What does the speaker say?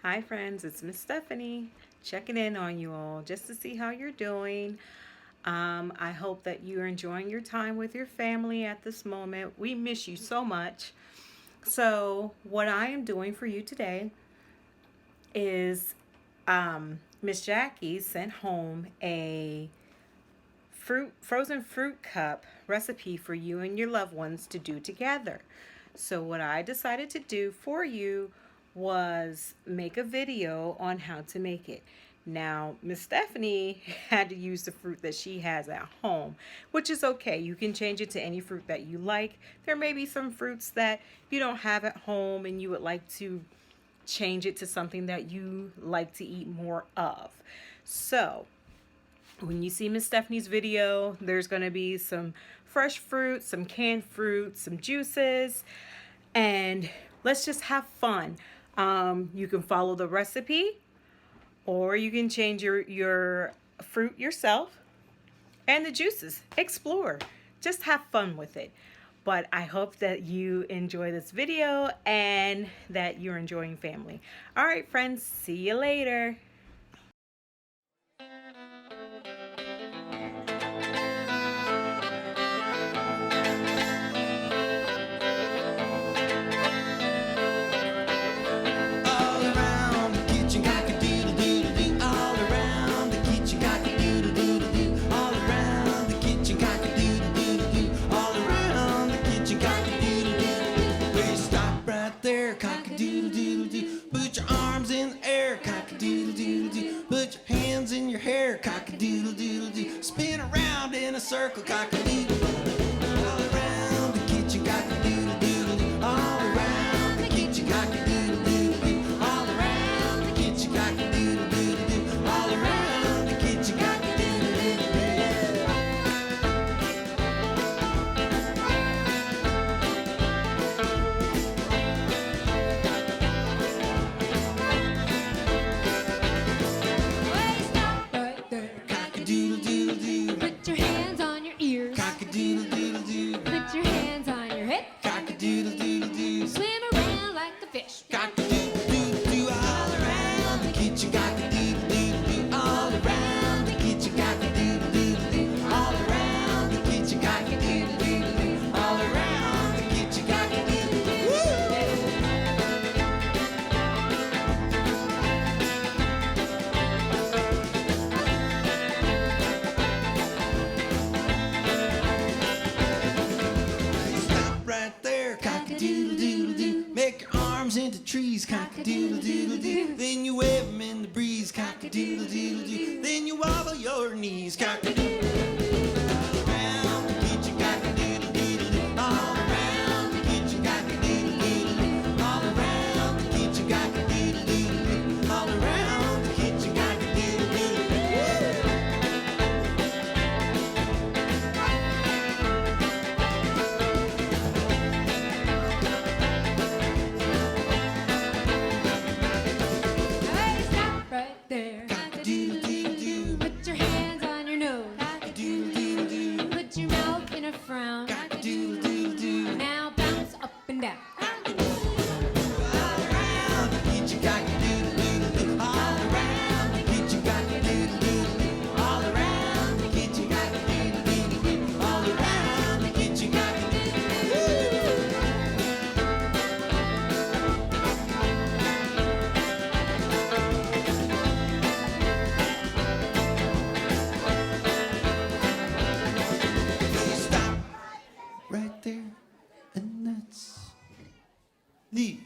Hi friends, it's Miss Stephanie checking in on you all just to see how you're doing. I hope that you're enjoying your time with your family at this moment. We miss you so much. So, what I am doing for you today is Miss Jackie sent home a frozen fruit cup recipe for you and your loved ones to do together. So what I decided to do for you was make a video on how to make it. Now, Miss Stephanie had to use the fruit that she has at home, which is okay. You can change it to any fruit that you like. There may be some fruits that you don't have at home and you would like to change it to something that you like to eat more of. So, when you see Miss Stephanie's video, there's going to be some fresh fruit, some canned fruit, some juices, and let's just have fun. You can follow the recipe, or you can change your fruit yourself, and the juices. Explore. Just have fun with it. But I hope that you enjoy this video and that you're enjoying family. All right, friends, see you later. All around the kitchen, cock-a-doodle-doodle-doo. All around the kitchen, cock-a-doodle-doodle-doo. All around the kitchen, cock-a-doodle-doodle-doo. All around the kitchen, cock-a-doodle-doodle-doo. Well, you stop right there, cock-a-doodle-doodle-doo. Put your arms in the air, cock-a-doodle-doodle-doo. Put your hands in your hair, cock-a-doodle-doodle-doo. Spin around in a circle, cock-a-doodle-doo. All around the kitchen, cock-a-doodle-doodle-doo. All around the kitchen, cock-a-doodle-doodle-doo. All around the kitchen, cock-a-doodle-doodle-doo. All around the kitchen, cock-a-doodle-doodle-doo. Way stop right there. Cock-a-doodle-doodle-doo. Put your hands on your ears. Cock-a-doodle-doodle-doo. Put your hands on your head. Cock-a-doodle-doodle-doo. Swim around like a fish. Cock-a-doodle-doo-doo. All around the kitchen, cock-a-doodle-doodle-doo. All around the kitchen, cock-a-doodle-doodle-doo. All around the kitchen, cock-a-doodle-doodle-doo. All around the kitchen, cock-a-doodle-doo. Stop right there, cock-a-doodle-doodle-doo. Make your arms into trees, cock-a-doodle-doodle-doo. Then you wave them in the breeze, cock-a-doodle-doodle-doo. Then you wobble your knees, cock-a-doodle-doo. All around the kitchen, cock-a-doodle-doodle-doo. All around the kitchen, cock-a-doodle-doodle-doo. All around the kitchen, cock-a-doodle-doodle-doo. All around the kitchen, cock-a-doodle-doodle-doo. Way stop right there. Cock-a-doodle-doodle-doo. Put your hands on your nose. Cock-a-doodle-doodle-doo. Put your mouth in a frown. Cock-a-doodle-doodle-doo. Now bounce up and down. All around the kitchen, cock-a-doodle-doodle-doo. All around the kitchen, cock-a-doodle-doodle-doo. All around the kitchen, cock-a-doodle-doodle-doo. All around the kitchen, cock-a-doodle-doo. You stop right there, and that's the